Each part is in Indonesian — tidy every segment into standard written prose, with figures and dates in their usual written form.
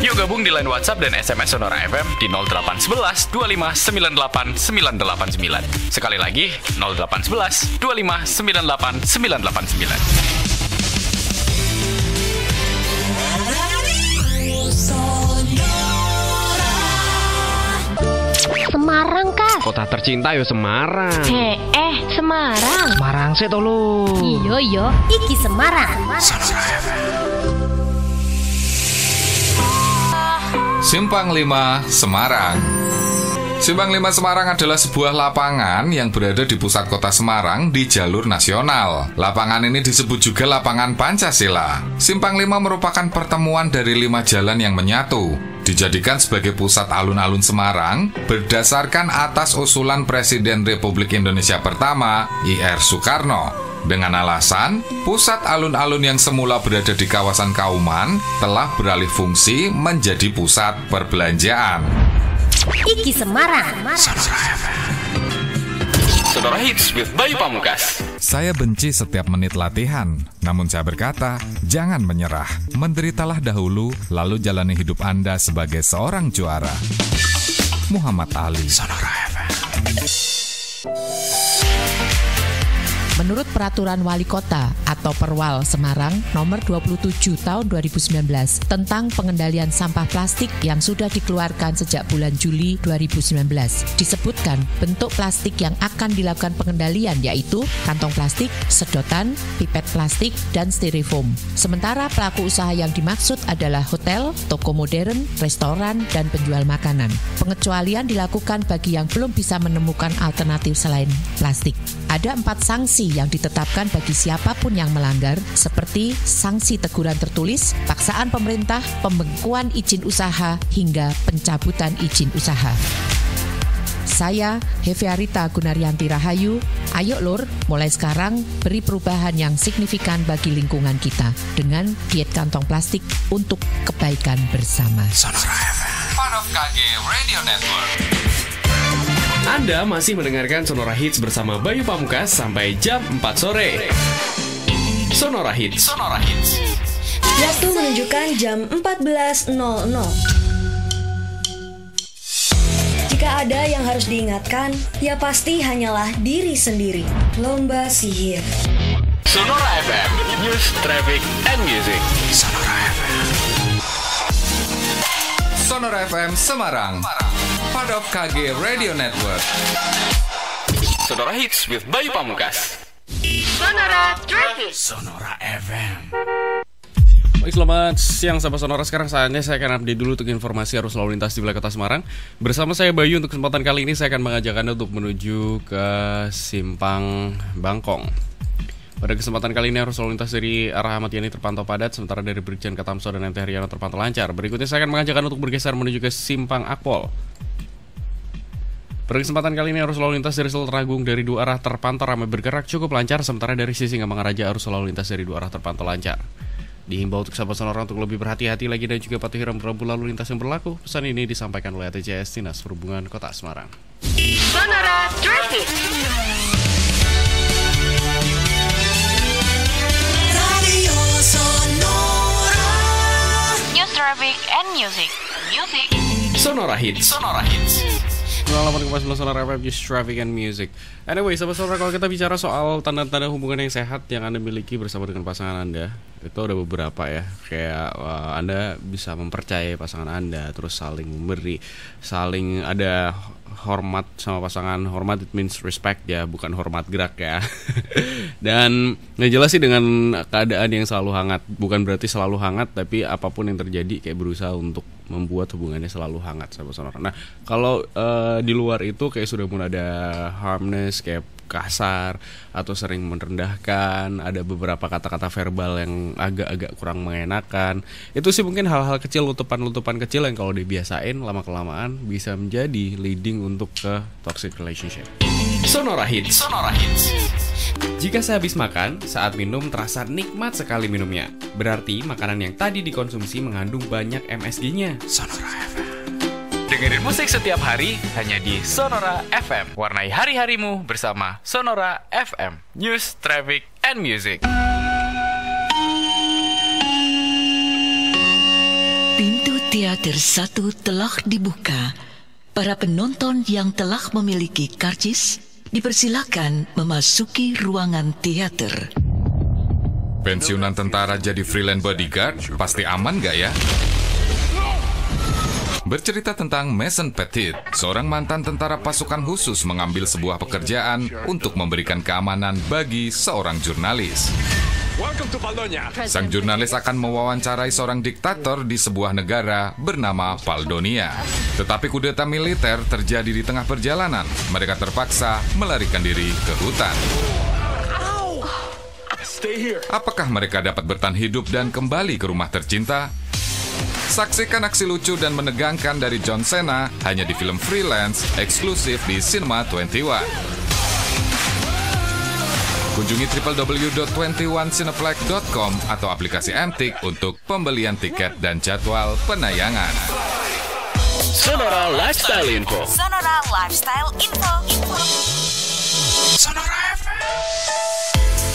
Yuk gabung di line WhatsApp dan SMS Sonora FM di 0811 25 98 989. Sekali lagi 0811 25 98 989. Semarang kah? Kota tercinta yo Semarang. Semarang. Semarang sih to lu. Iyo, iki Semarang. Sonora FM. Simpang 5 Semarang. Simpang 5 Semarang adalah sebuah lapangan yang berada di pusat kota Semarang di jalur nasional. Lapangan ini disebut juga lapangan Pancasila. Simpang 5 merupakan pertemuan dari 5 jalan yang menyatu. Dijadikan sebagai pusat alun-alun Semarang berdasarkan atas usulan Presiden Republik Indonesia pertama, I.R. Soekarno. Dengan alasan, pusat alun-alun yang semula berada di kawasan Kauman telah beralih fungsi menjadi pusat perbelanjaan. Iki Semarang. Sonora FM. Sonora Hits with Bayu Pamungkas. Saya benci setiap menit latihan, namun saya berkata, jangan menyerah. Menderitalah dahulu, lalu jalani hidup Anda sebagai seorang juara. Muhammad Ali. Sonora FM. Menurut Peraturan Wali Kota atau Perwal Semarang nomor 27 tahun 2019 tentang pengendalian sampah plastik yang sudah dikeluarkan sejak bulan Juli 2019, disebutkan bentuk plastik yang akan dilakukan pengendalian yaitu kantong plastik, sedotan, pipet plastik, dan styrofoam. Sementara pelaku usaha yang dimaksud adalah hotel, toko modern, restoran, dan penjual makanan. Pengecualian dilakukan bagi yang belum bisa menemukan alternatif selain plastik. Ada 4 sanksi yang ditetapkan bagi siapapun yang melanggar, seperti sanksi teguran tertulis, paksaan pemerintah, pembekuan izin usaha, hingga pencabutan izin usaha. Saya, Heviarita Gunaryanti Rahayu, ayo lur, mulai sekarang beri perubahan yang signifikan bagi lingkungan kita dengan diet kantong plastik untuk kebaikan bersama. Sonora FM. Part of KG Radio Network. Anda masih mendengarkan Sonora Hits bersama Bayu Pamungkas sampai jam 4 sore. Sonora Hits. Sonora Hits. Waktu menunjukkan jam 14.00. Jika ada yang harus diingatkan, ya pasti hanyalah diri sendiri. Lomba sihir. Sonora FM. News, traffic, and music. Sonora FM. Sonora FM Semarang. Part of KG Radio Network. Sonora Hits with Bayu Pamungkas. Sonora Traffic. Sonora FM. Baik, selamat siang sahabat Sonora. Sekarang saatnya saya akan update dulu untuk informasi arus lalu lintas di wilayah kota Semarang. Bersama saya Bayu, untuk kesempatan kali ini saya akan mengajak Anda untuk menuju ke Simpang Bangkong. Pada kesempatan kali ini arus lalu lintas dari arah Ahmad Yani terpantau padat, sementara dari Brigjen Katamso dan MT Haryono terpantau lancar. Berikutnya saya akan mengajak Anda untuk bergeser menuju ke Simpang Akpol. Pada kesempatan kali ini arus lalu lintas dari Sultan Agung dari dua arah terpantau ramai bergerak cukup lancar, sementara dari sisi Ngamangaraja arus lalu lintas dari dua arah terpantau lancar. Dihimbau untuk sahabat Sonora untuk lebih berhati-hati lagi dan juga patuhi rambu-rambu lalu lintas yang berlaku. Pesan ini disampaikan oleh ATJS Dinas Perhubungan Kota Semarang. Sonora Traffic. Radio Sonora. News, traffic, and music. Sonora Hits. Sonora Hits. Selamat kembali Sonora FM, Just Traffic and Music. Anyway, sahabat Sonora, kalau kita bicara soal tanda-tanda hubungan yang sehat yang Anda miliki bersama dengan pasangan Anda, itu ada beberapa ya. Kayak Anda bisa mempercayai pasangan Anda, terus saling memberi, saling ada hormat sama pasangan. Hormat it means respect ya, bukan hormat gerak ya. Dan yang jelas sih dengan keadaan yang selalu hangat. Bukan berarti selalu hangat, tapi apapun yang terjadi kayak berusaha untuk membuat hubungannya selalu hangat, sahabat Sonora. Nah, kalau di luar itu kayak sudah mulai ada harmness, kayak kasar atau sering merendahkan, ada beberapa kata-kata verbal yang agak-agak kurang mengenakan. Itu sih mungkin hal-hal kecil, lutupan-lutupan kecil yang kalau dibiasain lama-kelamaan bisa menjadi leading untuk ke toxic relationship. Sonora Hits. Sonora Hits. Jika sehabis makan, saat minum terasa nikmat sekali minumnya. Berarti makanan yang tadi dikonsumsi mengandung banyak MSG-nya. Sonora FM. Dengerin musik setiap hari hanya di Sonora FM. Warnai hari-harimu bersama Sonora FM. News, traffic, and music. Pintu Teater 1 telah dibuka. Para penonton yang telah memiliki karcis dipersilakan memasuki ruangan teater. Pensiunan tentara jadi freelance bodyguard, pasti aman nggak ya? Bercerita tentang Mason Petit, seorang mantan tentara pasukan khusus mengambil sebuah pekerjaan untuk memberikan keamanan bagi seorang jurnalis. Sang jurnalis akan mewawancarai seorang diktator di sebuah negara bernama Paldonia. Tetapi kudeta militer terjadi di tengah perjalanan. Mereka terpaksa melarikan diri ke hutan. Apakah mereka dapat bertahan hidup dan kembali ke rumah tercinta? Saksikan aksi lucu dan menegangkan dari John Cena hanya di film Freelance eksklusif di Cinema 21. Kunjungi www.21cineplex.com atau aplikasi MTIK untuk pembelian tiket dan jadwal penayangan. Sonora Lifestyle Info. Sonora Lifestyle Info.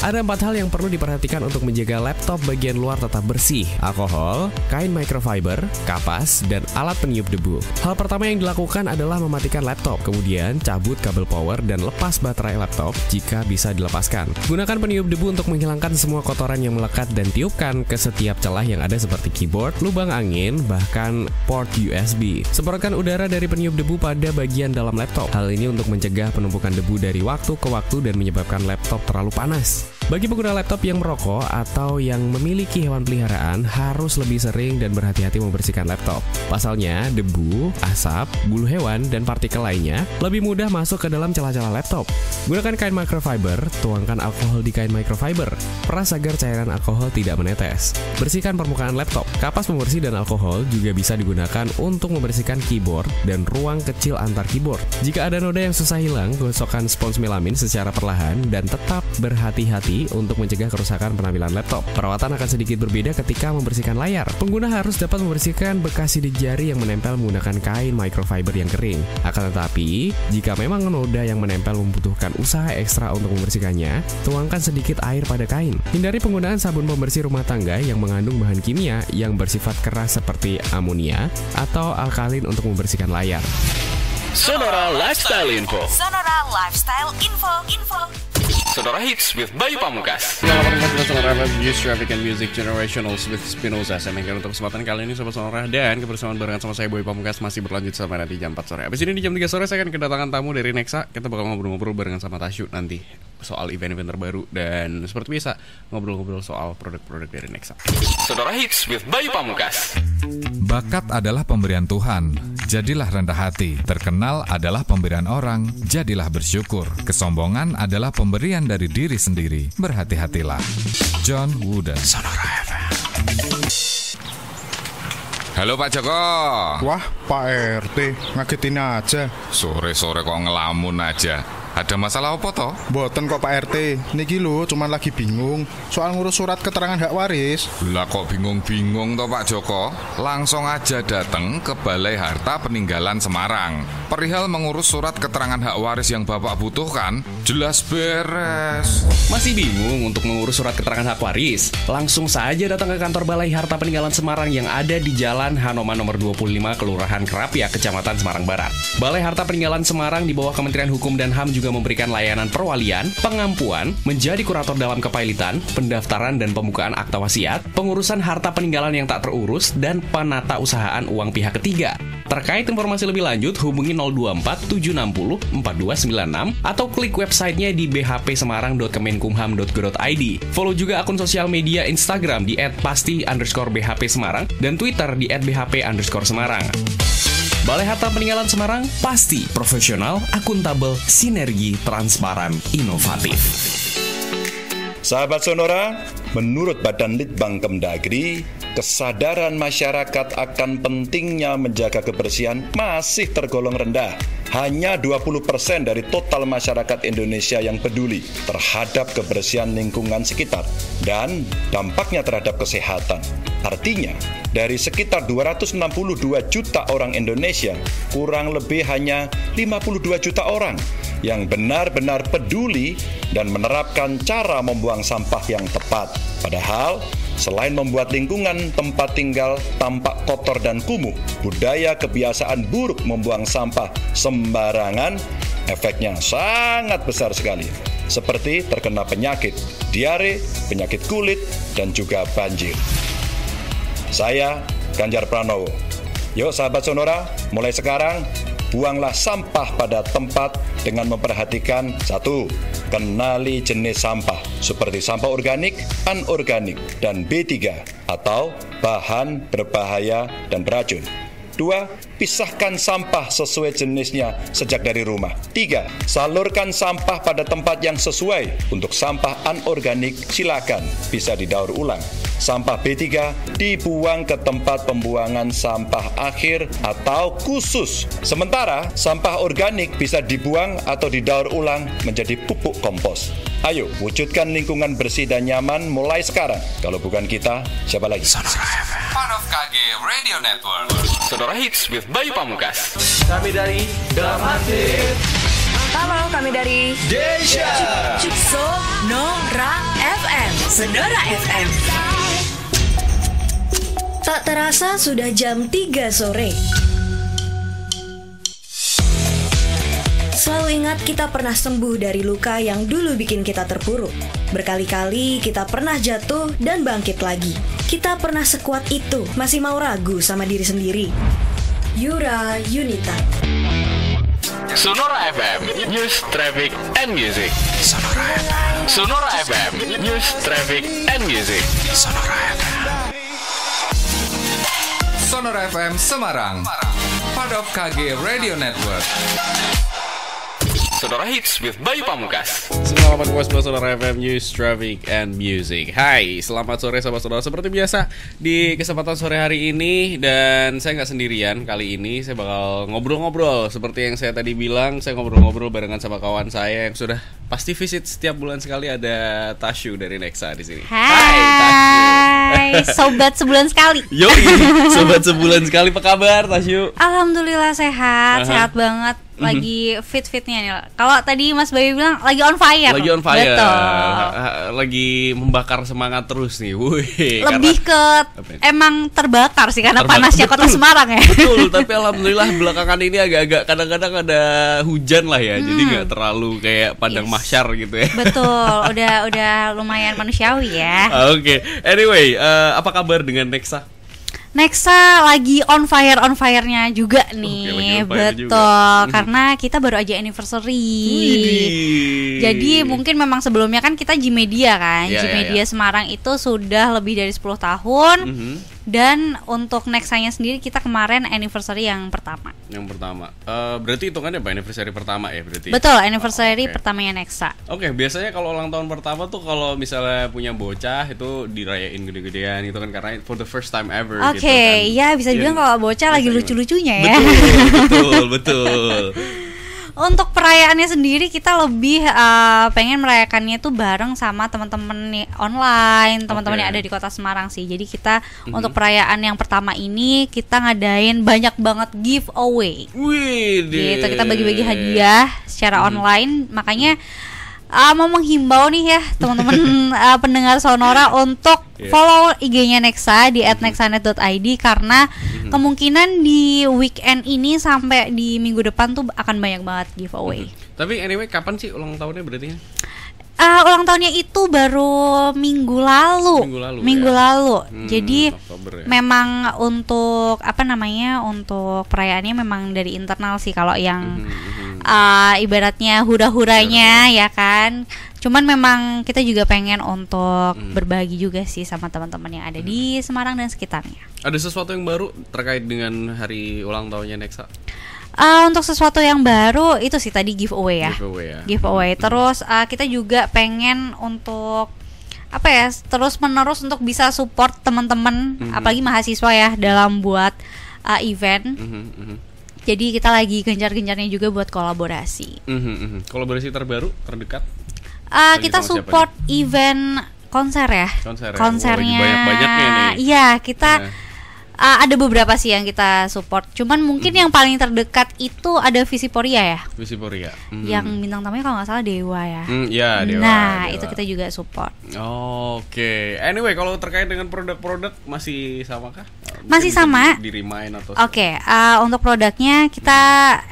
Ada 4 hal yang perlu diperhatikan untuk menjaga laptop bagian luar tetap bersih: alkohol, kain microfiber, kapas, dan alat peniup debu. Hal pertama yang dilakukan adalah mematikan laptop, kemudian cabut kabel power dan lepas baterai laptop jika bisa dilepaskan. Gunakan peniup debu untuk menghilangkan semua kotoran yang melekat dan tiupkan ke setiap celah yang ada seperti keyboard, lubang angin, bahkan port USB. Semprotkan udara dari peniup debu pada bagian dalam laptop. Hal ini untuk mencegah penumpukan debu dari waktu ke waktu dan menyebabkan laptop terlalu panas. Bagi pengguna laptop yang merokok atau yang memiliki hewan peliharaan harus lebih sering dan berhati-hati membersihkan laptop. Pasalnya, debu, asap, bulu hewan, dan partikel lainnya lebih mudah masuk ke dalam celah-celah laptop. Gunakan kain microfiber, tuangkan alkohol di kain microfiber. Peras agar cairan alkohol tidak menetes. Bersihkan permukaan laptop. Kapas pembersih dan alkohol juga bisa digunakan untuk membersihkan keyboard dan ruang kecil antar keyboard. Jika ada noda yang susah hilang, gosokkan spons melamin secara perlahan dan tetap berhati-hati untuk mencegah kerusakan penampilan laptop. Perawatan akan sedikit berbeda ketika membersihkan layar. Pengguna harus dapat membersihkan bekas sidik jari yang menempel menggunakan kain microfiber yang kering. Akan tetapi, jika memang noda yang menempel membutuhkan usaha ekstra untuk membersihkannya, tuangkan sedikit air pada kain. Hindari penggunaan sabun pembersih rumah tangga yang mengandung bahan kimia yang bersifat keras seperti amonia atau alkalin untuk membersihkan layar. Sonora Lifestyle Info. Sonora Lifestyle Info. Sonora Hits with Bayu Pamungkas. Selamat datang Sonora FM, News, Traffic, and Music Generationals with Spinoza. Saya mainkan untuk kesempatan kali ini Sobat Sonora, dan kebersamaan barengan sama saya Bayu Pamungkas masih berlanjut sampai nanti jam 4 sore. Abis ini di jam 3 sore saya akan kedatangan tamu dari Nexa. Kita bakal ngobrol-ngobrol barengan sama Tasyu nanti soal event-event terbaru, dan seperti biasa ngobrol-ngobrol soal produk-produk dari Nexa. Sonora Hits with Bayu Pamungkas. Bakat adalah pemberian Tuhan, jadilah rendah hati. Terkenal adalah pemberian orang, jadilah bersyukur. Kesombongan adalah pemberian dari diri sendiri, berhati-hatilah. John Wooden. Sonora FM. Halo Pak Joko. Wah, Pak RT, ngagetin aja. Sore-sore kok ngelamun aja. Ada masalah apa toh? Boten kok Pak RT, niki lho cuman lagi bingung soal ngurus surat keterangan hak waris. Lah kok bingung-bingung toh Pak Joko? Langsung aja datang ke Balai Harta Peninggalan Semarang. Perihal mengurus surat keterangan hak waris yang Bapak butuhkan, jelas beres. Masih bingung untuk mengurus surat keterangan hak waris? Langsung saja datang ke kantor Balai Harta Peninggalan Semarang yang ada di Jalan Hanoman nomor 25, Kelurahan Kerapia, Kecamatan Semarang Barat. Balai Harta Peninggalan Semarang di bawah Kementerian Hukum dan HAM juga memberikan layanan perwalian, pengampuan, menjadi kurator dalam kepailitan, pendaftaran dan pembukaan akta wasiat, pengurusan harta peninggalan yang tak terurus, dan penata usahaan uang pihak ketiga. Terkait informasi lebih lanjut, hubungi 024 760 4296 atau klik websitenya di bhpsemarang.kemenkumham.go.id. Follow juga akun sosial media Instagram di @pasti_bhpsemarang dan Twitter di @bhp_semarang. Balai Harta Peninggalan Semarang, pasti profesional, akuntabel, sinergi, transparan, inovatif. Sahabat Sonora, menurut Badan Litbang Kemdagri, kesadaran masyarakat akan pentingnya menjaga kebersihan masih tergolong rendah. Hanya 20% dari total masyarakat Indonesia yang peduli terhadap kebersihan lingkungan sekitar dan dampaknya terhadap kesehatan. Artinya, dari sekitar 262 juta orang Indonesia, kurang lebih hanya 52 juta orang yang benar-benar peduli dan menerapkan cara membuang sampah yang tepat. Padahal, selain membuat lingkungan tempat tinggal tampak kotor dan kumuh, budaya kebiasaan buruk membuang sampah sembarangan efeknya sangat besar sekali, seperti terkena penyakit, diare, penyakit kulit, dan juga banjir. Saya, Ganjar Pranowo. Yuk sahabat Sonora, mulai sekarang, buanglah sampah pada tempat dengan memperhatikan 1. Kenali jenis sampah, seperti sampah organik, anorganik, dan B3, atau bahan berbahaya dan beracun. 2. Pisahkan sampah sesuai jenisnya sejak dari rumah. 3. Salurkan sampah pada tempat yang sesuai. Untuk sampah anorganik, silakan bisa didaur ulang. Sampah B3 dibuang ke tempat pembuangan sampah akhir atau khusus. Sementara sampah organik bisa dibuang atau didaur ulang menjadi pupuk kompos. Ayo, wujudkan lingkungan bersih dan nyaman mulai sekarang. Kalau bukan kita, siapa lagi? Sonora FM. Part of KG Radio Network. Sonora Hits with Bayu Pamungkas. Kami dari Dalam Hati. Halo, kami dari Desha. Sonora FM. Sonora FM. Tak terasa sudah jam 3 sore. Selalu ingat kita pernah sembuh dari luka yang dulu bikin kita terpuruk. Berkali-kali kita pernah jatuh dan bangkit lagi. Kita pernah sekuat itu, masih mau ragu sama diri sendiri. Yura Yunita. Sonora FM, News, Traffic, and Music. Sonora FM. Sonora FM, News, Traffic, and Music. Sonora FM. Sonora FM Semarang, part of KG Radio Network. Sonora Hits with Bayu Pamungkas. 98,9 Sonora FM News, Traffic, and Music. Hai, selamat sore sahabat-saudara. Seperti biasa di kesempatan sore hari ini, dan saya nggak sendirian kali ini. Saya bakal ngobrol-ngobrol seperti yang saya tadi bilang. Saya ngobrol-ngobrol barengan sama kawan saya yang sudah pasti visit setiap bulan sekali. Ada Tasyu dari Nexa di sini. Hai, sobat sebulan sekali. Yoi, sobat sebulan sekali. Apa kabar Tasyu? Alhamdulillah sehat, sehat banget. Lagi fit-fitnya nih. Kalau tadi Mas Bayu bilang lagi on fire. Lagi on fire. Betul. Lagi membakar semangat terus nih. Wih, lebih ke emang terbakar sih karena panasnya Kota Semarang ya. Betul, tapi alhamdulillah belakangan ini agak-agak kadang-kadang ada hujan lah ya. Jadi nggak terlalu kayak padang mahsyar gitu ya. Betul, udah lumayan manusiawi ya. Oke. Anyway, apa kabar dengan Nexa? Nexa lagi on fire-nya juga nih. Betul juga. Karena kita baru aja anniversary. Jadi mungkin memang sebelumnya kan kita G-Media kan. G-Media Semarang itu sudah lebih dari 10 tahun. Dan untuk Nexanya sendiri kita kemarin anniversary yang pertama. Berarti hitungannya apa anniversary pertama ya berarti? Betul, anniversary pertamanya Nexa. Oke, biasanya kalau ulang tahun pertama tuh kalau misalnya punya bocah itu dirayain gede-gedean gitu kan, karena for the first time ever gitu kan. Ya bisa dibilang kalau bocah lagi lucu-lucunya ya. Betul. Untuk perayaannya sendiri kita lebih pengen merayakannya tuh bareng sama teman-teman online, teman-teman yang ada di Kota Semarang sih. Jadi kita untuk perayaan yang pertama ini kita ngadain banyak banget giveaway. Gitu, kita bagi-bagi hadiah secara online. Makanya mau menghimbau nih ya teman-teman pendengar Sonora untuk follow IG-nya Nexa di @nexanet.id karena kemungkinan di weekend ini sampai di minggu depan tuh akan banyak banget giveaway. Tapi anyway, kapan sih ulang tahunnya berarti? Ulang tahunnya itu baru minggu lalu. Jadi Oktober, ya. memang untuk untuk perayaannya memang dari internal sih. Kalau yang ibaratnya hura-huranya ya kan. Cuman memang kita juga pengen untuk berbagi juga sih sama teman-teman yang ada di Semarang dan sekitarnya. Ada sesuatu yang baru terkait dengan hari ulang tahunnya Nexa? Untuk sesuatu yang baru itu sih tadi giveaway ya. Giveaway. Terus kita juga pengen untuk terus menerus untuk bisa support teman-teman, apalagi mahasiswa ya dalam buat event. Jadi kita lagi gencar-gencarnya juga buat kolaborasi. Kolaborasi terbaru terdekat? Kita support event konser ya. Konsernya. Banyak-banyaknya nih. Iya, kita Ada beberapa sih yang kita support. Cuman mungkin yang paling terdekat itu ada Visiporia ya. Visiporia. Yang bintang tamunya kalau nggak salah Dewa ya. Ya, Dewa. Nah, Dewa. itu kita juga support. Oke. Anyway, kalau terkait dengan produk-produk masih sama kah? Masih sama. Di remind atau Oke, untuk produknya kita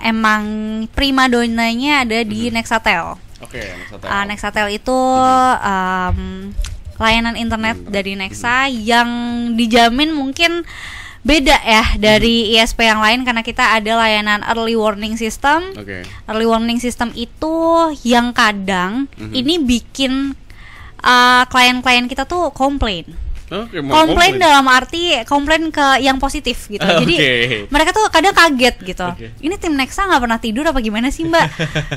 emang prima donanya ada di Nexatel. Oke, Nexatel. Nexatel itu layanan internet dari Nexa yang dijamin mungkin beda ya dari ISP yang lain karena kita ada layanan early warning system. Early warning system itu yang kadang ini bikin klien-klien kita tuh komplain. Komplain dalam arti komplain ke yang positif gitu. Jadi mereka tuh kadang kaget gitu. Ini tim Nexa nggak pernah tidur apa gimana sih Mbak?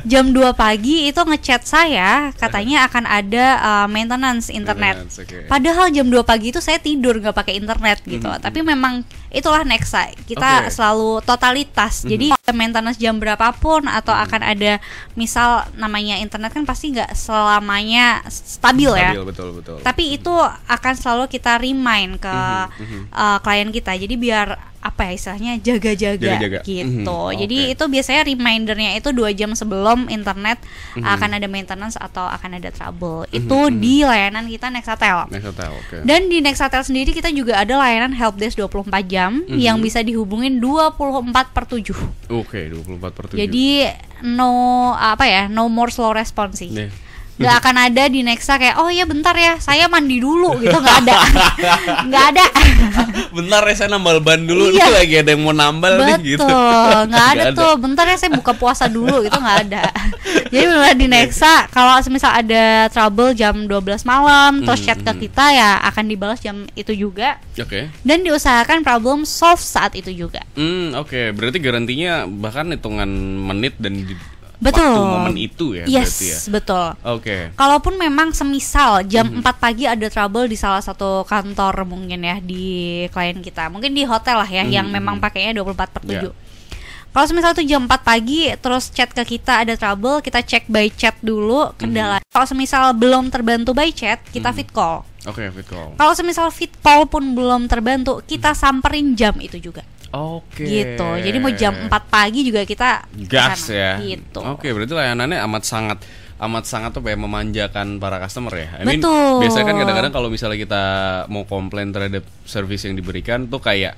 Jam 2 pagi itu ngechat saya katanya akan ada maintenance internet. Padahal jam 2 pagi itu saya tidur nggak pakai internet gitu. Tapi memang itulah Nexa. Kita selalu totalitas. Jadi maintenance jam berapapun atau akan ada misal namanya internet kan pasti nggak selamanya stabil ya. Betul. Tapi itu akan selalu kita remind ke klien kita. Jadi biar apa ya istilahnya jaga-jaga gitu. Jadi itu biasanya remindernya itu 2 jam sebelum internet akan ada maintenance atau akan ada trouble. Itu di layanan kita Nexatel. Dan di Nexatel sendiri kita juga ada layanan helpdesk 24 jam yang bisa dihubungin 24/7. 24/7. Jadi no more slow response sih. Gak akan ada di Nexa kayak oh iya bentar ya saya mandi dulu gitu, nggak ada. Nggak ada. Bentar ya saya nambal ban dulu nih lagi ada yang mau nambal nih gitu. Nggak ada tuh. Bentar ya saya buka puasa dulu gitu, nggak ada. Jadi benar di Nexa kalau misal ada trouble jam 12 malam terus chat ke kita ya akan dibalas jam itu juga. Dan diusahakan problem solve saat itu juga. Berarti garantinya bahkan hitungan menit dan waktu momen itu ya berarti ya. Betul. Kalaupun memang semisal jam 4 pagi ada trouble di salah satu kantor mungkin ya di klien kita. Mungkin di hotel lah ya yang memang pakainya 24/7. Kalau semisal itu jam 4 pagi terus chat ke kita ada trouble, kita cek by chat dulu kendala. Kalau semisal belum terbantu by chat, kita fit call. Fit call. Kalau semisal fit call pun belum terbantu, kita samperin jam itu juga. Gitu. Jadi mau jam 4 pagi juga kita gas ya. Gitu. Berarti layanannya amat sangat tuh kayak memanjakan para customer ya. Biasanya kan kadang-kadang kalau misalnya kita mau komplain terhadap service yang diberikan tuh kayak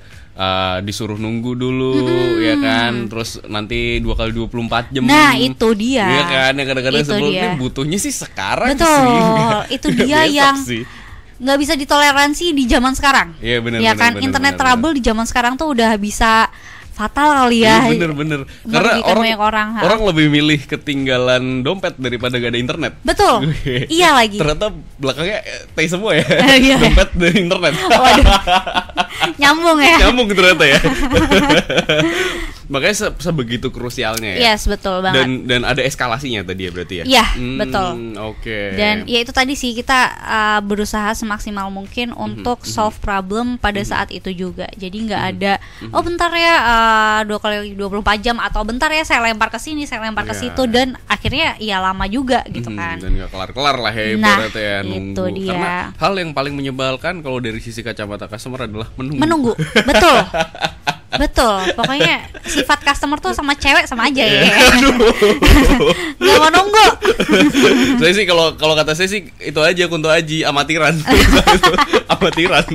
disuruh nunggu dulu ya kan, terus nanti 2 kali 24 jam. Nah itu dia. Iya kan, yang kadang-kadang sebelumnya butuhnya sih sekarang sih. Itu dia yang nggak bisa ditoleransi di zaman sekarang. Iya benar. Ya kan, internet trouble di zaman sekarang tuh udah bisa fatal kali ya. Bener. Karena orang lebih milih ketinggalan dompet daripada gak ada internet. Betul. Iya lagi. Ternyata belakangnya pay semua ya. Dompet dari internet. Nyambung ya. Nyambung ternyata ya. Makanya sebegitu krusialnya ya. Yes, betul banget. Dan ada eskalasinya tadi ya berarti ya. Iya, betul. Dan ya itu tadi sih kita berusaha semaksimal mungkin untuk solve problem pada saat itu juga. Jadi nggak ada oh bentar ya 2 kali 24 jam atau bentar ya saya lempar ke sini, saya lempar ke situ dan akhirnya ya lama juga gitu kan. Dan nggak kelar-kelar lah ya ibaratnya ya nunggu. Itu dia. Karena hal yang paling menyebalkan kalau dari sisi kacamata customer adalah menunggu. Menunggu. Betul. Betul, pokoknya sifat customer tuh sama cewek sama aja ya. Gak mau nunggu. Saya sih kalau kata saya sih itu aja Kunto Aji amatiran. Amatiran.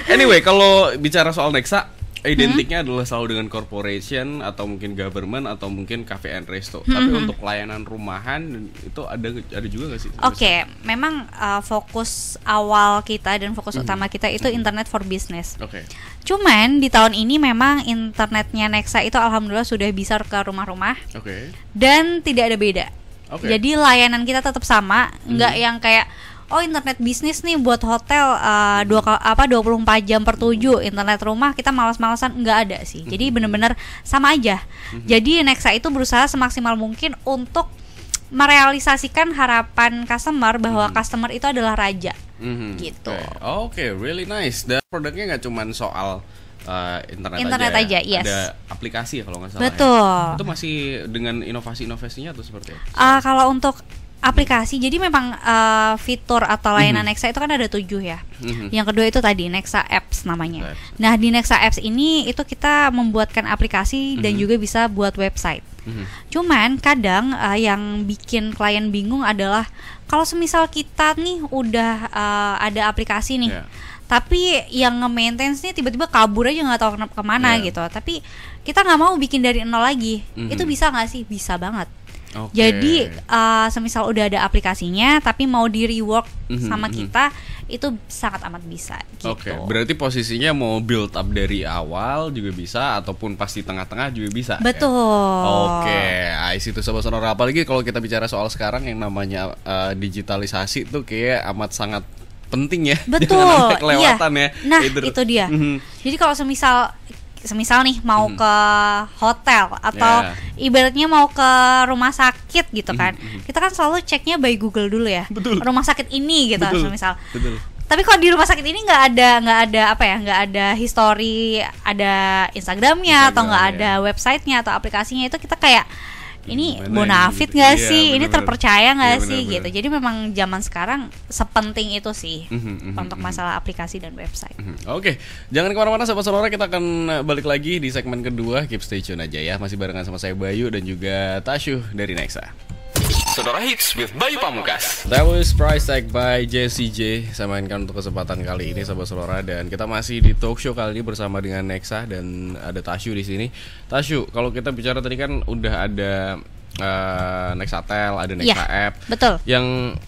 Anyway, kalau bicara soal Nexa, identiknya adalah selalu dengan corporation atau mungkin government atau mungkin cafe and resto. Tapi untuk layanan rumahan itu ada juga nggak sih? Memang fokus awal kita dan fokus utama kita itu internet for business. Cuman di tahun ini memang internetnya Nexa itu alhamdulillah sudah bisa ke rumah-rumah. Dan tidak ada beda. Jadi layanan kita tetap sama, nggak yang kayak oh internet bisnis nih buat hotel 24 jam per 7, internet rumah kita malas-malasan, nggak ada sih. Jadi benar-benar sama aja. Jadi Nexa itu berusaha semaksimal mungkin untuk merealisasikan harapan customer bahwa customer itu adalah raja. Gitu. Really nice. Dan produknya nggak cuma soal internet aja yes. Ada aplikasi ya kalau nggak salah. Betul. Ya. Itu masih dengan inovasi-inovasinya atau seperti apa? Kalau untuk aplikasi. Jadi memang fitur atau layanan Nexa itu kan ada 7 ya. Yang kedua itu tadi Nexa Apps namanya. Nah, di Nexa Apps ini itu kita membuatkan aplikasi dan juga bisa buat website. Cuman kadang yang bikin klien bingung adalah kalau semisal kita nih udah ada aplikasi nih, tapi yang nge-maintainnya tiba-tiba kabur aja nggak tahu kemana gitu. Tapi kita nggak mau bikin dari nol lagi. Itu bisa nggak sih? Bisa banget. Jadi semisal udah ada aplikasinya tapi mau di rework sama kita, itu sangat amat bisa gitu. Berarti posisinya mau build up dari awal juga bisa, ataupun pas di tengah-tengah juga bisa. Betul. Itu Sobat Sonora. Apalagi kalau kita bicara soal sekarang yang namanya digitalisasi tuh kayak amat sangat penting ya. Betul. Jangan sampai kelewatan ya. Nah, itu dia. Jadi kalau semisal nih mau ke hotel atau ibaratnya mau ke rumah sakit gitu kan, kita kan selalu ceknya by Google dulu ya. Rumah sakit ini gitu. Semisal. Tapi kalau di rumah sakit ini nggak ada history, ada Instagramnya atau nggak ada websitenya atau aplikasinya, itu kita kayak ini bonafit nggak sih, ini terpercaya nggak sih gitu. Jadi memang zaman sekarang sepenting itu sih untuk masalah aplikasi dan website. Jangan kemana-mana Sobat Sonora, kita akan balik lagi di segmen kedua. Keep stay tune aja ya, masih barengan sama saya Bayu dan juga Tasyu dari Nexa. Sonora Hits with Bayu Pamungkas. That was Price Tag by Jessie J. Saya mainkan untuk kesempatan kali ini Sobat Sonora, dan kita masih di talk show kali ini bersama dengan Nexa dan ada Tasyu di sini. Tasyu, kalau kita bicara tadi kan udah ada Nexatel, ada Nexa App. Betul. Yang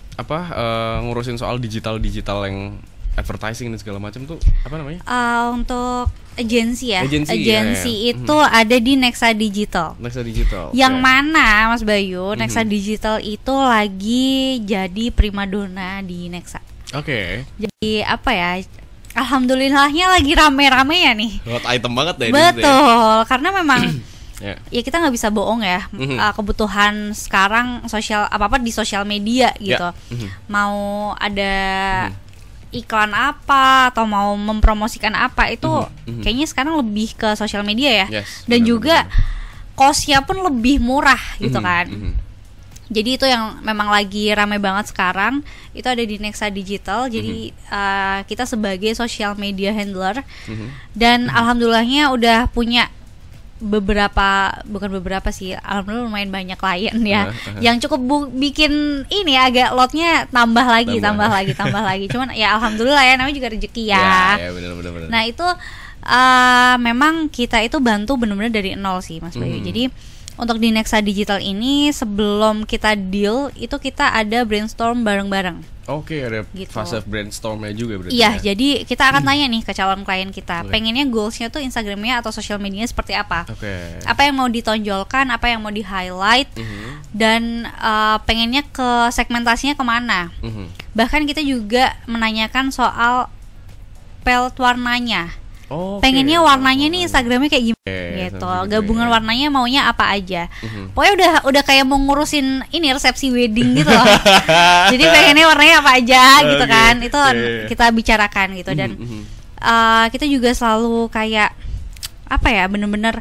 ngurusin soal digital yang advertising dan segala macam tuh apa namanya? Untuk agensi ya. Agensi itu ada di Nexa Digital. Nexa Digital. Yang mana Mas Bayu, Nexa Digital itu lagi jadi primadona di Nexa. Jadi alhamdulillahnya lagi rame-rame ya nih. Hot item banget deh. Betul, karena memang ya kita nggak bisa bohong ya. Kebutuhan sekarang apa-apa di sosial media gitu. Mau ada iklan apa atau mau mempromosikan apa itu kayaknya sekarang lebih ke sosial media ya. Dan juga cost-nya pun lebih murah gitu kan. Jadi itu yang memang lagi rame banget sekarang. Itu ada di Nexa Digital. Jadi kita sebagai social media handler dan alhamdulillahnya udah punya alhamdulillah lumayan banyak klien ya yang cukup bikin ini agak lotnya tambah lagi. Cuman ya alhamdulillah ya, namanya juga rezeki ya. Bener. Nah itu memang kita itu bantu benar-benar dari nol sih Mas Bayu. Jadi untuk di Nexa Digital ini sebelum kita deal itu kita ada brainstorm bareng-bareng. Ada fase brainstormnya juga berarti. Jadi kita akan tanya nih ke calon klien kita, pengennya goalsnya tuh Instagramnya atau sosial medianya seperti apa, apa yang mau ditonjolkan, apa yang mau di highlight, dan pengennya ke segmentasinya kemana. Bahkan kita juga menanyakan soal palette warnanya. Pengennya warnanya nih Instagramnya kayak gimana gitu, gabungan warnanya maunya apa aja. Pokoknya udah kayak mau ngurusin ini resepsi wedding gitu loh. Jadi pengennya warnanya apa aja gitu kan. Itu kita bicarakan gitu. Dan kita juga selalu kayak bener-bener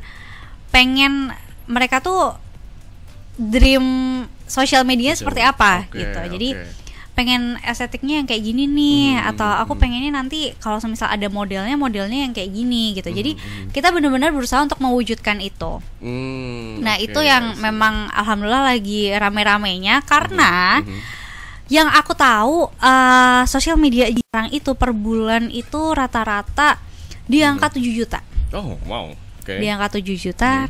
pengen mereka tuh dream social media seperti apa gitu. Jadi pengen estetiknya yang kayak gini nih, atau aku pengennya nanti kalau semisal ada modelnya yang kayak gini gitu. Jadi kita benar-benar berusaha untuk mewujudkan itu. Nah itu yang memang alhamdulillah lagi rame-ramenya, karena yang aku tahu sosial media sekarang itu per bulan itu rata-rata di angka 7 juta. Di angka 7 juta.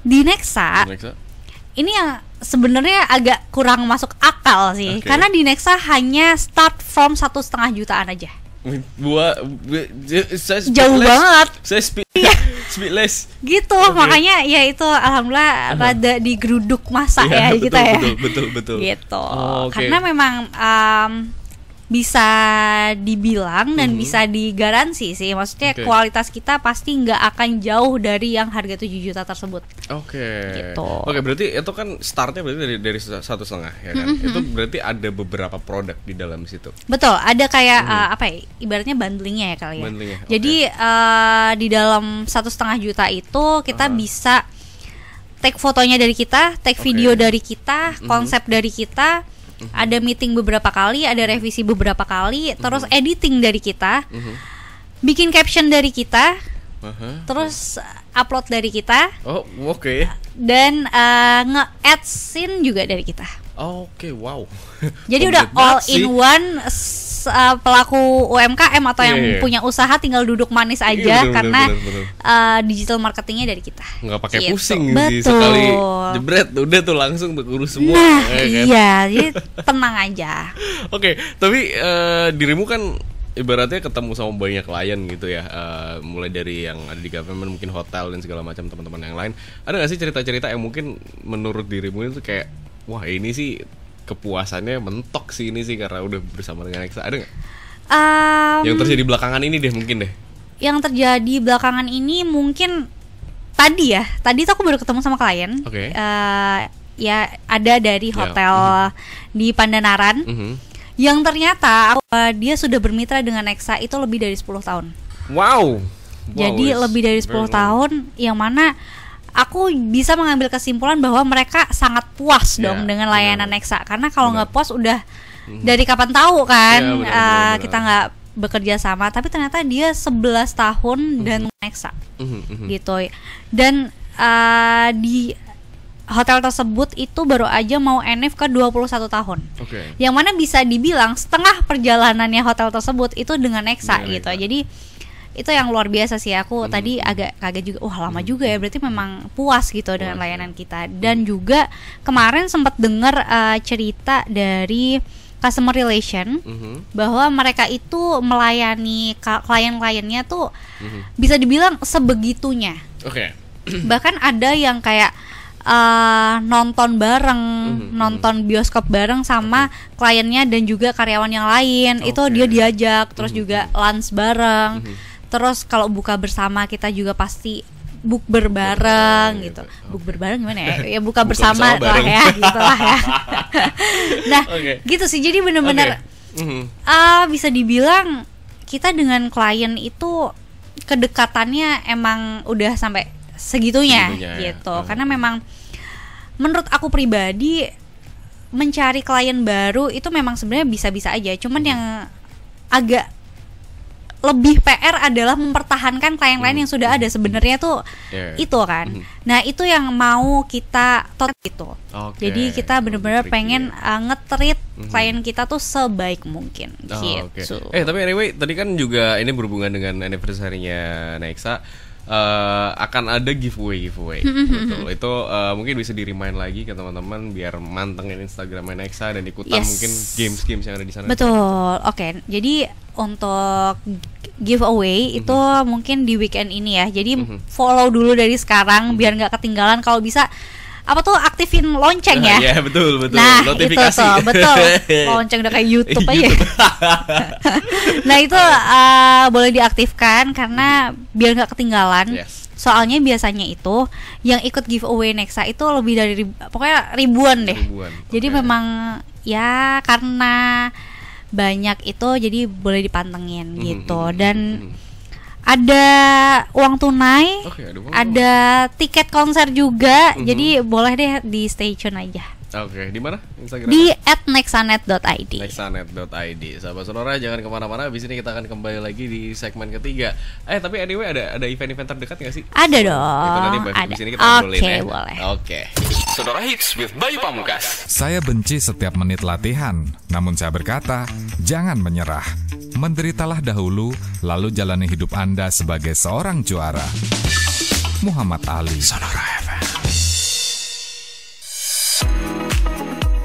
Di Nexa ini yang sebenarnya agak kurang masuk akal sih, karena di Nexa hanya start from 1,5 jutaan aja. Jauh banget. Saya speechless. Gitu, makanya ya itu alhamdulillah rada digeruduk masa ya kita ya. Betul. Gitu. Karena memang bisa dibilang dan bisa digaransi sih, maksudnya kualitas kita pasti nggak akan jauh dari yang harga 7 juta tersebut. Gitu. Berarti itu kan startnya berarti dari 1,5 ya kan? Itu berarti ada beberapa produk di dalam situ. Betul, ada kayak ibaratnya bundlingnya ya kali ya. Jadi di dalam 1,5 juta itu kita bisa take fotonya dari kita, take video dari kita, konsep dari kita, Ada meeting beberapa kali, ada revisi beberapa kali, terus editing dari kita, bikin caption dari kita, terus upload dari kita. Oh, oke. Dan nge-add scene juga dari kita. Oke, wow. Jadi udah all in one. Pelaku UMKM atau yang punya usaha tinggal duduk manis aja karena digital marketingnya dari kita. Nggak pakai gitu. Pusing sih, sekali jebret udah tuh langsung urus semua. Nah, kan? Iya, jadi tenang aja. Oke, tapi dirimu kan ibaratnya ketemu sama banyak klien gitu ya, mulai dari yang ada di government, mungkin hotel dan segala macam teman-teman yang lain. Ada nggak sih cerita-cerita yang mungkin menurut dirimu itu kayak wah ini sih kepuasannya mentok sih ini sih karena udah bersama dengan Nexa, ada nggak? Yang terjadi belakangan ini deh mungkin deh. Yang terjadi belakangan ini mungkin tadi tuh aku baru ketemu sama klien. Ya ada dari hotel di Pandanaran. Yang ternyata dia sudah bermitra dengan Nexa itu lebih dari 10 tahun. Wow. Jadi lebih dari 10 tahun, yang mana aku bisa mengambil kesimpulan bahwa mereka sangat puas dong dengan layanan Nexa. Karena kalau nggak puas udah dari kapan tahu kan kita nggak bekerja sama. Tapi ternyata dia 11 tahun dan Nexa gitu. Dan di hotel tersebut itu baru aja mau enif ke 21 tahun. Yang mana bisa dibilang setengah perjalanannya hotel tersebut itu dengan Nexa gitu. Jadi itu yang luar biasa sih. Aku tadi agak kaget juga, wah lama juga ya, berarti memang puas gitu dengan layanan kita. Dan juga kemarin sempat dengar cerita dari customer relation bahwa mereka itu melayani klien-kliennya tuh bisa dibilang sebegitunya. Bahkan ada yang kayak nonton bareng, nonton bioskop bareng sama kliennya dan juga karyawan yang lain. Itu dia diajak, terus juga lunch bareng. Terus kalau buka bersama kita juga pasti bukber bareng gitu. Bukber bareng gimana ya? Ya buka bersama lah ya, gitu lah ya. Nah, gitu sih. Jadi benar-benar bisa dibilang kita dengan klien itu kedekatannya emang udah sampai segitunya gitu. Karena memang menurut aku pribadi mencari klien baru itu memang sebenarnya bisa-bisa aja. Cuman yang agak lebih PR adalah mempertahankan klien-klien yang sudah ada sebenarnya tuh itu kan. Nah itu yang mau kita gitu. Jadi kita benar-benar pengen nge-treat klien kita tuh sebaik mungkin gitu. Tapi anyway tadi kan juga ini berhubungan dengan anniversary-nya Nexa. Akan ada giveaway betul. Itu mungkin bisa di-remind lagi ke teman-teman biar mantengin Instagramnya Nexa dan ikutan mungkin games-games yang ada di sana. Betul. Jadi untuk giveaway itu mungkin di weekend ini ya. Jadi follow dulu dari sekarang biar nggak ketinggalan. Kalau bisa aktifin lonceng ya. Iya betul. Nah notifikasi. Itu tuh, betul. Lonceng udah kayak YouTube aja. Nah itu boleh diaktifkan karena biar nggak ketinggalan. Soalnya biasanya itu yang ikut giveaway Nexa itu lebih dari pokoknya ribuan deh. Jadi memang ya karena banyak itu jadi boleh dipantengin gitu. Dan ada uang tunai, ada tiket konser juga. Jadi boleh deh di stay tune aja. Di mana Instagram? Di @nexanet.id. Nexanet.id. Sahabat Sonora jangan kemana-mana. Abis ini kita akan kembali lagi di segmen ketiga. Tapi anyway ada event-event terdekat nggak sih? Ada dong. Itu nanti abis ini kita ngobrolin ya. Boleh. Sonora Hits with Bayu Pamungkas. Saya benci setiap menit latihan, namun saya berkata, jangan menyerah. Menderitalah dahulu, lalu jalani hidup Anda sebagai seorang juara. Muhammad Ali. Sonora FM.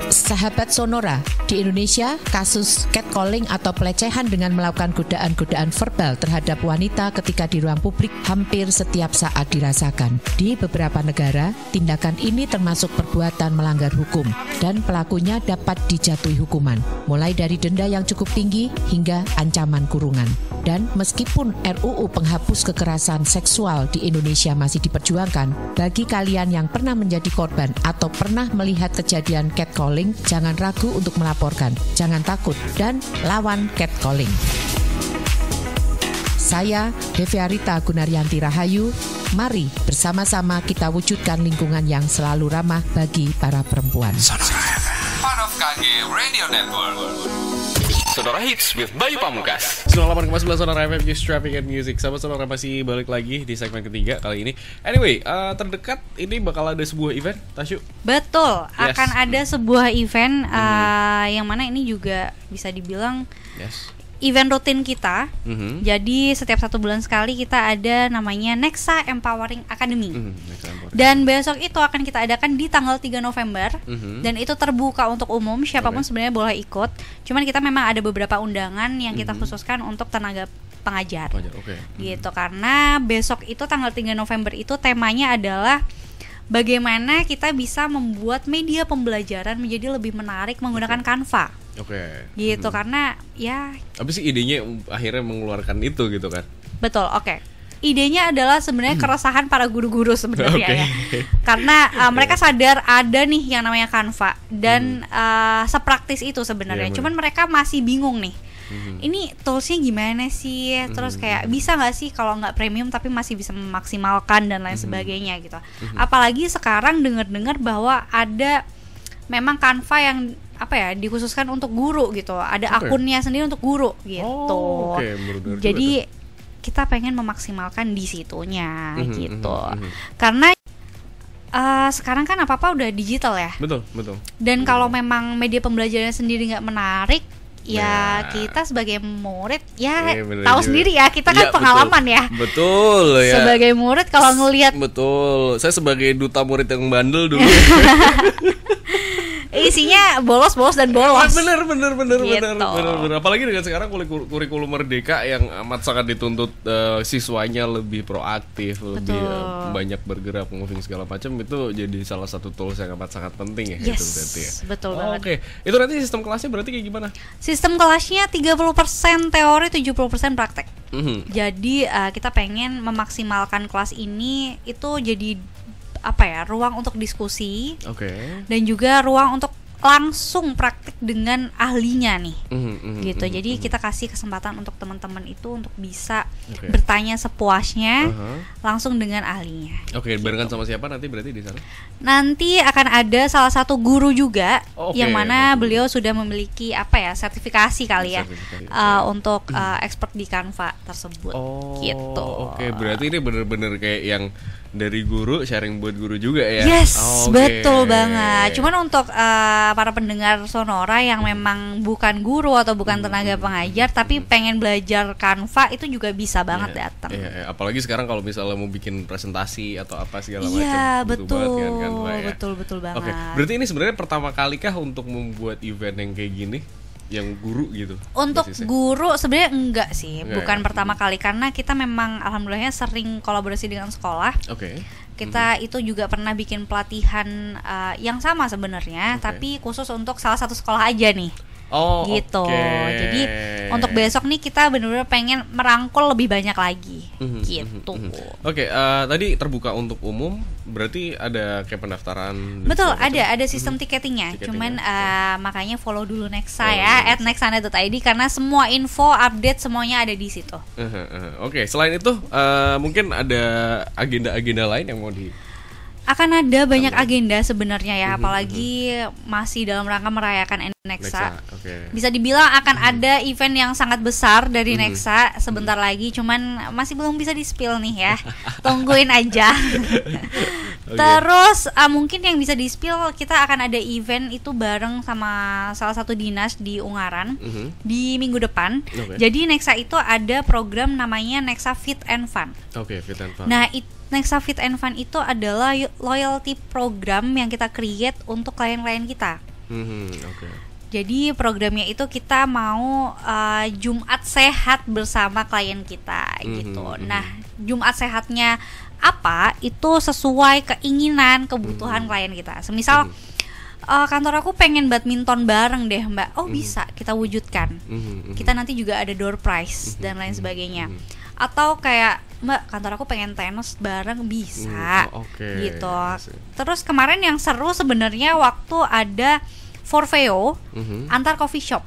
Sahabat Sonora, di Indonesia kasus catcalling atau pelecehan dengan melakukan godaan-godaan verbal terhadap wanita ketika di ruang publik hampir setiap saat dirasakan. Di beberapa negara, tindakan ini termasuk perbuatan melanggar hukum dan pelakunya dapat dijatuhi hukuman, mulai dari denda yang cukup tinggi hingga ancaman kurungan. Dan meskipun RUU penghapus kekerasan seksual di Indonesia masih diperjuangkan, bagi kalian yang pernah menjadi korban atau pernah melihat kejadian catcalling, jangan ragu untuk melaporkan, jangan takut, dan lawan catcalling. Saya, Deviarita Gunaryanti Rahayu, mari bersama-sama kita wujudkan lingkungan yang selalu ramah bagi para perempuan. Fun of BMKG Radio Network. Sonora Hits with Bayu Pamungkas. 98,9 Sonora FM, Just Traffic and Music. Sahabat Sonora masih balik lagi di segmen ketiga kali ini. Anyway, terdekat ini bakal ada sebuah event, Tasyu. Betul, Yes. akan ada sebuah event yang mana ini juga bisa dibilang event rutin kita. Jadi setiap 1 bulan sekali kita ada namanya Nexa Empowering Academy. Dan besok itu akan kita adakan di tanggal 3 November. Dan itu terbuka untuk umum, siapapun sebenarnya boleh ikut. Cuman kita memang ada beberapa undangan yang kita khususkan untuk tenaga pengajar. Gitu, karena besok itu tanggal 3 November itu temanya adalah bagaimana kita bisa membuat media pembelajaran menjadi lebih menarik menggunakan Canva. Gitu, karena ya apa sih idenya akhirnya mengeluarkan itu gitu kan? Betul, idenya adalah sebenarnya keresahan para guru-guru sebenarnya ya. Karena mereka sadar ada nih yang namanya Canva dan sepraktis itu sebenarnya. Cuman mereka masih bingung nih. Ini toolsnya gimana sih? Terus kayak bisa nggak sih kalau nggak premium tapi masih bisa memaksimalkan dan lain sebagainya gitu. Apalagi sekarang dengar-dengar bahwa ada memang Canva yang dikhususkan untuk guru gitu. Ada akunnya sendiri untuk guru gitu. Jadi kita pengen memaksimalkan di situnya gitu. Karena sekarang kan apa-apa udah digital ya. Betul. Dan kalau memang media pembelajarannya sendiri nggak menarik, ya kita sebagai murid tahu sendiri ya, kita kan pengalaman ya. Betul ya. Sebagai murid kalau ngelihat, betul. Saya sebagai duta murid yang bandel dulu. isinya bolos dan bolos. Bener. Gitu. Apalagi dengan sekarang kurikulum merdeka yang amat sangat dituntut siswanya lebih proaktif, lebih banyak bergerak, moving segala macam, itu jadi salah satu tools yang amat sangat penting ya. Yes, gitu berarti ya. Betul banget. Oke. Itu nanti sistem kelasnya berarti kayak gimana? Sistem kelasnya 30% teori, 70% praktek. Jadi kita pengen memaksimalkan kelas ini itu jadi ruang untuk diskusi, dan juga ruang untuk langsung praktik dengan ahlinya nih, gitu. Jadi kita kasih kesempatan untuk teman-teman itu untuk bisa bertanya sepuasnya langsung dengan ahlinya. Barengan sama siapa nanti berarti di sana? Nanti akan ada salah satu guru juga yang mana beliau sudah memiliki sertifikasi kali ya, untuk expert di Canva tersebut. Gitu. Berarti ini bener-bener kayak yang dari guru sharing buat guru juga ya. Yes, betul banget. Cuman untuk para pendengar Sonora yang memang bukan guru atau bukan tenaga pengajar tapi pengen belajar Canva, itu juga bisa banget datang. Apalagi sekarang kalau misalnya mau bikin presentasi atau apa segala macam. Iya, betul. Canva, ya. Betul banget. Berarti ini sebenarnya pertama kali kah untuk membuat event yang kayak gini? Yang guru gitu? Untuk guru sebenarnya enggak sih, bukan pertama kali, karena kita memang alhamdulillahnya sering kolaborasi dengan sekolah. Kita itu juga pernah bikin pelatihan yang sama sebenarnya, tapi khusus untuk salah satu sekolah aja nih. Gitu. Jadi untuk besok nih kita benar-benar pengen merangkul lebih banyak lagi. Gitu. Tadi terbuka untuk umum, berarti ada kayak pendaftaran. Betul, ada sistem tiketingnya. Cuman makanya follow dulu Nexa @nexana.id karena semua info update semuanya ada di situ. Selain itu mungkin ada agenda-agenda lain yang mau akan ada banyak agenda sebenarnya ya, apalagi masih dalam rangka merayakan Nexa. Bisa dibilang akan ada event yang sangat besar dari Nexa sebentar lagi, cuman masih belum bisa di-spill nih ya. Tungguin aja. Terus mungkin yang bisa di-spill, kita akan ada event itu bareng sama salah satu dinas di Ungaran di minggu depan. Jadi Nexa itu ada program namanya Nexa Fit and Fun. Fit and Fun. Nah, Nexa Fit and Fun itu adalah loyalty program yang kita create untuk klien-klien kita. Jadi programnya itu kita mau Jumat sehat bersama klien kita gitu. Nah, Jumat sehatnya apa? Itu sesuai keinginan, kebutuhan klien kita. Semisal kantor aku pengen badminton bareng deh Mbak. Bisa, kita wujudkan. Kita nanti juga ada door prize dan lain sebagainya. Atau kayak Mbak, kantor aku pengen tenis bareng, bisa gitu. Terus kemarin yang seru sebenarnya waktu ada Forveo antar coffee shop.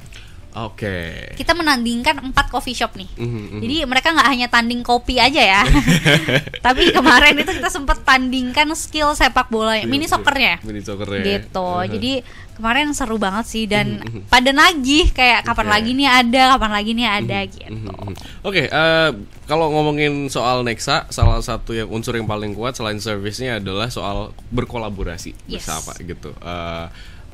Oke. Kita menandingkan 4 coffee shop nih. Jadi mereka nggak hanya tanding kopi aja ya. Tapi kemarin itu kita sempat tandingkan skill sepak bola, mini soccernya. Gitu. Jadi kemarin seru banget sih dan pada nagih kayak kapan lagi nih ada gitu. Oke, kalau ngomongin soal Nexa, salah satu yang unsur yang paling kuat selain service-nya adalah soal berkolaborasi bersama gitu.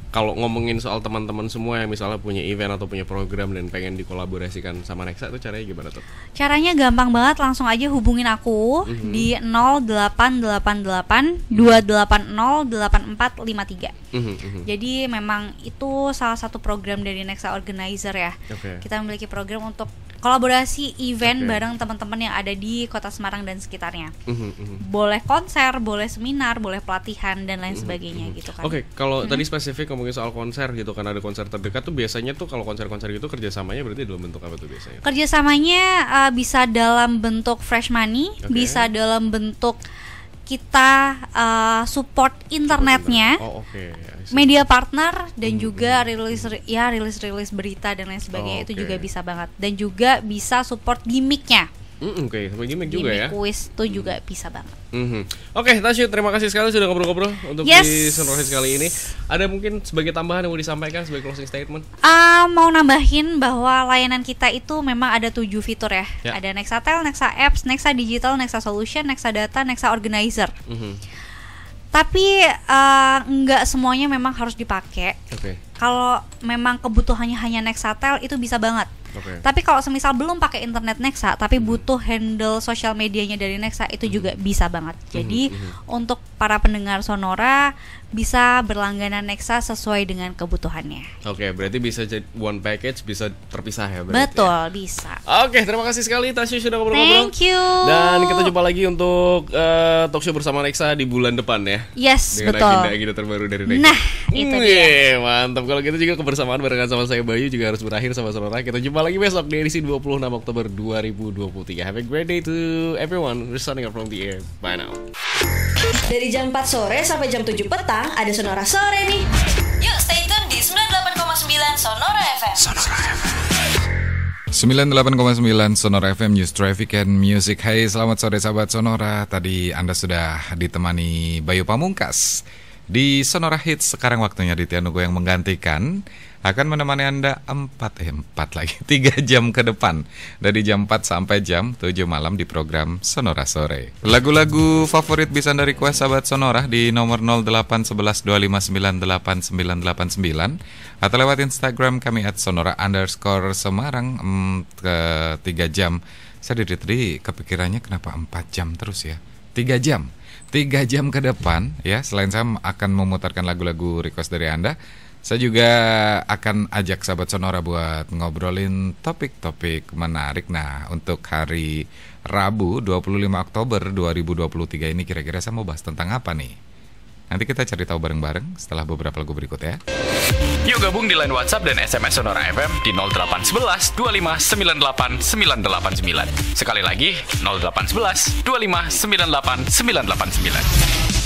Kalau ngomongin soal teman-teman semua yang misalnya punya event atau punya program dan pengen dikolaborasikan sama Nexa, itu caranya gimana tuh? Caranya gampang banget, langsung aja hubungin aku di 0888 280 8453. Jadi memang itu salah satu program dari Nexa Organizer ya. Kita memiliki program untuk kolaborasi event bareng teman-teman yang ada di Kota Semarang dan sekitarnya. Boleh konser, boleh seminar, boleh pelatihan dan lain sebagainya gitu kan. Kalau tadi spesifik ngomongin soal konser gitu, karena ada konser terdekat tuh biasanya tuh kalau konser-konser gitu kerjasamanya berarti dalam bentuk apa tuh biasanya? Kerjasamanya bisa dalam bentuk fresh money, bisa dalam bentuk kita support internetnya, media partner dan juga rilis berita dan lain sebagainya. Itu juga bisa banget, dan juga bisa support gimmicknya. Sampai gimmick juga ya. Quiz itu juga bisa banget. Tasya, terima kasih sekali sudah ngobrol-ngobrol untuk di Sonora Hits kali ini. Ada mungkin sebagai tambahan yang mau disampaikan sebagai closing statement? Mau nambahin bahwa layanan kita itu memang ada 7 fitur ya. Ada Nexatel, Nexa Apps, Nexa Digital, Nexa Solution, Nexa Data, Nexa Organizer. Tapi nggak semuanya memang harus dipakai. Kalau memang kebutuhannya hanya Nexatel itu bisa banget. Tapi kalau semisal belum pakai internet Nexa tapi butuh handle sosial medianya dari Nexa, itu juga bisa banget. Jadi untuk para pendengar Sonora bisa berlangganan Nexa sesuai dengan kebutuhannya. Berarti bisa jadi one package, bisa terpisah ya berarti. Betul, bisa. Terima kasih sekali Tasya sudah ngobrol-ngobrol. Thank you. Dan kita jumpa lagi untuk talk show bersama Nexa di bulan depan ya. Yes, dengan betul. agenda terbaru dari Nexa. Nah, itu dia. Mantap. Kalau gitu juga kebersamaan barengan sama saya Bayu juga harus berakhir sama Sonora. Kita jumpa lagi besok di edisi 26 Oktober 2023. Have a great day to everyone. We're signing off from the air. Bye now. Dari jam 4 sore sampai jam 7 petang ada Sonora Sore nih. Yuk stay tune di 98,9 Sonora FM. 98,9 Sonora FM News Traffic and Music. Hai, selamat sore sahabat Sonora. Tadi Anda sudah ditemani Bayu Pamungkas di Sonora Hits. Sekarang waktunya Ditya Nugo yang menggantikan akan menemani Anda 3 jam ke depan, dari jam 4 sampai jam 7 malam di program Sonora Sore. Lagu-lagu favorit bisa Anda request sahabat Sonora di nomor 081125989989 atau lewat Instagram kami @sonora_semarang. Ke 3 jam. Saya dari tadi kepikirannya kenapa 4 jam terus ya. 3 jam ke depan ya. Selain saya akan memutarkan lagu-lagu request dari Anda, saya juga akan ajak sahabat Sonora buat ngobrolin topik-topik menarik. Nah, untuk hari Rabu 25 Oktober 2023 ini kira-kira saya mau bahas tentang apa nih? Nanti kita cari tahu bareng-bareng setelah beberapa lagu berikut ya. Yuk gabung di line WhatsApp dan SMS Sonora FM di 0811 25 98 989. Sekali lagi 0811 25 98 989.